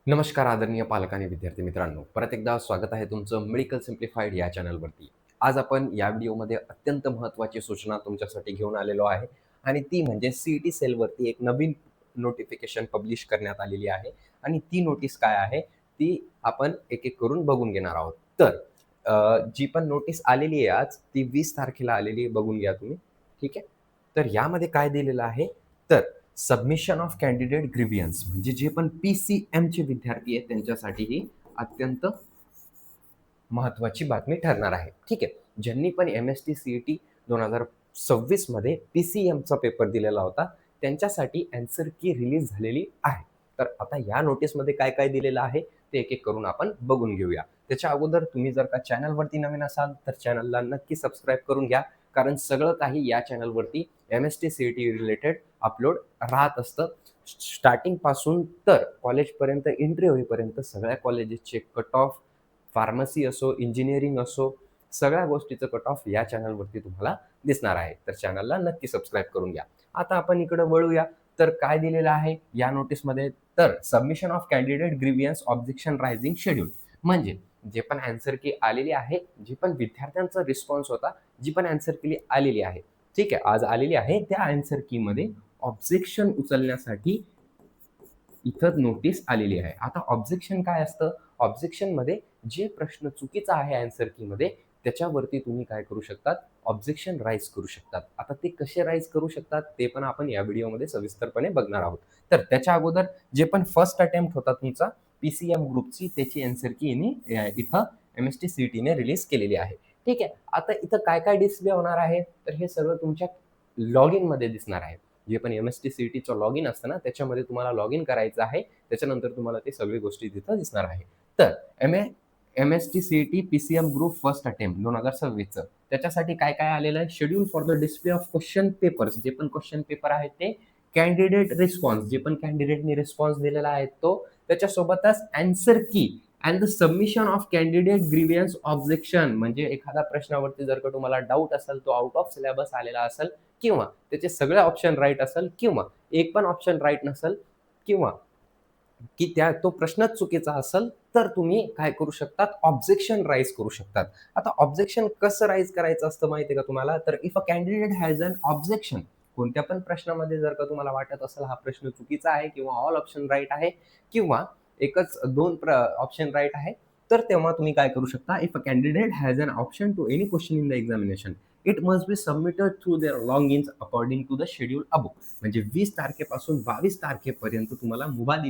नमस्कार आदरणीय पालक आणि विद्यार्थी मित्रांनो, परत एकदा स्वागत आहे तुमचं मेडिकल सिम्प्लिफाईड या चॅनलवरती. आज आपण या व्हिडिओमध्ये अत्यंत महत्त्वाची सूचना तुमच्यासाठी घेऊन आलेलो आहे आणि ती म्हणजे सी-ई-टी सेलवरती एक नवीन नोटिफिकेशन पब्लिश करण्यात आलेली आहे आणि ती नोटीस काय आहे, ती आपण एक-एक करून बघून घेणार आहोत. तर जी पण नोटीस आलेली आहे आज, ती 20 तारखेला आलेली आहे, बघून घ्या तुम्ही. ठीक आहे? तर यामध्ये काय दिलेलं आहे, तर सबमिशन ऑफ कॅन्डिडेट ग्रीव्हियन्स म्हणजे जे पण पी-सी-एमचे विद्यार्थी आहेत त्यांच्यासाठी ही अत्यंत महत्त्वाची बातमी ठरणार आहे. ठीक आहे. ज्यांनी पण एम-एस-टी सी-ई-टी 2026 मध्ये पी-सी-एमचा पेपर दिलेला होता, त्यांच्यासाठी ॲन्सर की रिलीज झालेली आहे. तर आता या नोटीसमध्ये काय-काय दिलेलं आहे, ते एक-एक करून आपण बघून घेऊया. त्याच्या अगोदर तुम्ही जर का चॅनलवरती नवीन असाल, तर चॅनलला नक्की सबस्क्राईब करून घ्या. कारण सगळं काही या चॅनलवरती एम-एस-टी सी-ई-टी रिलेटेड अपलोड राहत असतं. स्टार्टिंगपासून तर कॉलेजपर्यंत एंट्री होईपर्यंत सगळ्या कॉलेजेसचे कट ऑफ, फार्मसी असो, इंजिनिअरिंग असो, सगळ्या गोष्टीचं कट ऑफ या चॅनलवरती तुम्हाला दिसणार आहे. तर चॅनलला नक्की सबस्क्राईब करून घ्या. आता आपण इकडं वळूया. तर काय दिलेलं आहे या नोटीसमध्ये, तर submission of candidate grievance objection raising schedule म्हणजे जे पण ॲन्सर की आलेली आहे, जे पण विद्यार्थ्यांचा रिस्पॉन्स होता, जी पण ॲन्सर की आलेली आहे, ठीक आहे, आज आलेली आहे, त्या ॲन्सर कीमध्ये ऑब्जेक्शन उचलण्यासाठी इथं नोटीस आलेली आहे. आता ऑब्जेक्शन काय असतं? ऑब्जेक्शनमध्ये जे प्रश्न चुकीचा आहे ॲन्सर कीमध्ये, त्याच्यावरती तुम्ही काय करू शकतात? ऑब्जेक्शन राईज करू शकतात. आता ते कसे राईज करू शकतात, ते पण आपण या व्हिडिओमध्ये सविस्तरपणे बघणार आहोत. तर त्याच्या अगोदर जे पण फर्स्ट अटेम्प्ट होता तुमचा पी-सी-एम ग्रुपची, त्याची ॲन्सर की इथं एम-एस-टी सी-ई-टीने रिलीज केलेली आहे. ठीक आहे. आता इथं काय-काय डिस्प्ले होणार आहे? तर हे सगळं तुमच्या लॉग इनमध्ये दिसणार आहे. जे पण एम-एस-टी सी-ई-टीचं लॉग इन असतं ना, त्याच्यामध्ये तुम्हाला लॉग इन करायचं आहे. त्याच्यानंतर तुम्हाला ते सगळी गोष्टी तिथं दिसणार आहे. तर MHT CET PCM group first attempt 2026चं त्याच्यासाठी काय-काय आलेलं आहे? Schedule for the display of question papers, जे पण क्वेश्चन पेपर आहेत ते, कॅन्डिडेट रिस्पॉन्स, जे पण कॅन्डिडेटनी रिस्पॉन्स दिलेला आहे तो, त्याच्यासोबतच answer key and the submission of candidate grievance objection म्हणजे एखाद्या प्रश्नावरती जर का तुम्हाला डाऊट असेल, तो आउट ऑफ सिलेबस आलेला असेल किंवा त्याचे सगळे ऑप्शन राईट असेल किंवा एक पण ऑप्शन राईट नसेल किंवा की तो प्रश्नच चुकीचा असेल, तर तुम्ही काय करू शकतात? ऑब्जेक्शन राईज करू शकतात. आता ऑब्जेक्शन कसं राईज करायचं असतं माहिती आहे का तुम्हाला? तर if a candidate has an objection, कोणत्या पण प्रश्नामध्ये जर का तुम्हाला वाटत असेल हा प्रश्न चुकीचा आहे किंवा ऑल ऑप्शन राईट आहे किंवा एकच 2 ऑप्शन राईट आहे, तर तेव्हा तुम्ही काय करू शकता? If a candidate has an option to any question in the examination, it must be submitted through their logins according to the schedule above. म्हणजे 20 तारखेपासून 22 तारखेपर्यंत तुम्हाला मुदत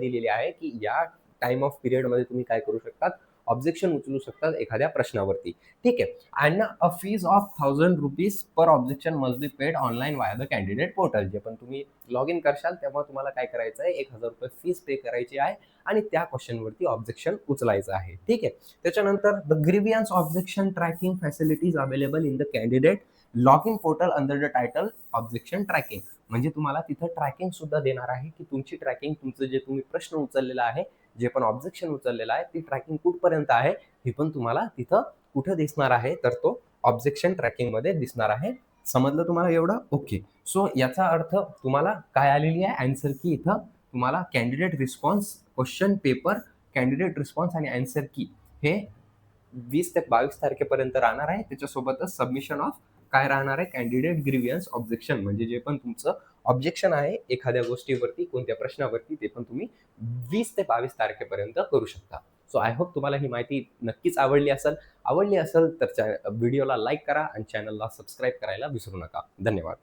दिलेली आहे, की या टाईम ऑफ पिरियडमध्ये तुम्ही काय करू शकतात? ऑब्जेक्शन उचलू शकतात एखाद्या प्रश्नावरती. ठीक आहे. And a fees of ₹1000 per objection must be paid online via the candidate portal. जे पण तुम्ही लॉग इन करशाल तेव्हा तुम्हाला काय करायचं आहे? ₹1000 फीज पे करायची आहे आणि त्या क्वेशनवरती ऑब्जेक्शन उचलायचं आहे. ठीक आहे. त्याच्यानंतर the grievance objection tracking facilities available in the candidate log in portal under the title objection tracking. म्हणजे तुम्हाला तिथं ट्रॅकिंग सुद्धा देणार आहे, की तुमची ट्रॅकिंग, तुमचं जे तुम्ही प्रश्न उचललेला आहे, जे पण ऑब्जेक्शन उचललेलं आहे, ती ट्रॅकिंग कुठपर्यंत आहे, हे पण तुम्हाला तिथं कुठं दिसणार आहे, तर तो ऑब्जेक्शन ट्रॅकिंगमध्ये दिसणार आहे. समजलं तुम्हाला एवढं? ओके. सो याचा अर्थ तुम्हाला काय आलेली आहे? ॲन्सर की इथं तुम्हाला candidate response, question paper, candidate response आणि ॲन्सर की हे 20 ते 22 तारखेपर्यंत राहणार आहे. त्याच्यासोबतच सबमिशन ऑफ काय राहणार आहे? कॅन्डिडेट ग्रीव्हियन्स ऑब्जेक्शन म्हणजे जे पण तुमचं ऑब्जेक्शन आहे एखाद्या गोष्टीवरती, कोणत्या प्रश्नावरती, ते पण तुम्ही 20 ते 22 तारखेपर्यंत करू शकता. सो आय होप तुम्हाला ही माहिती नक्कीच आवडली असेल. आवडली असेल तर व्हिडिओला लाईक करा आणि चॅनलला सबस्क्राईब करायला विसरू नका. धन्यवाद.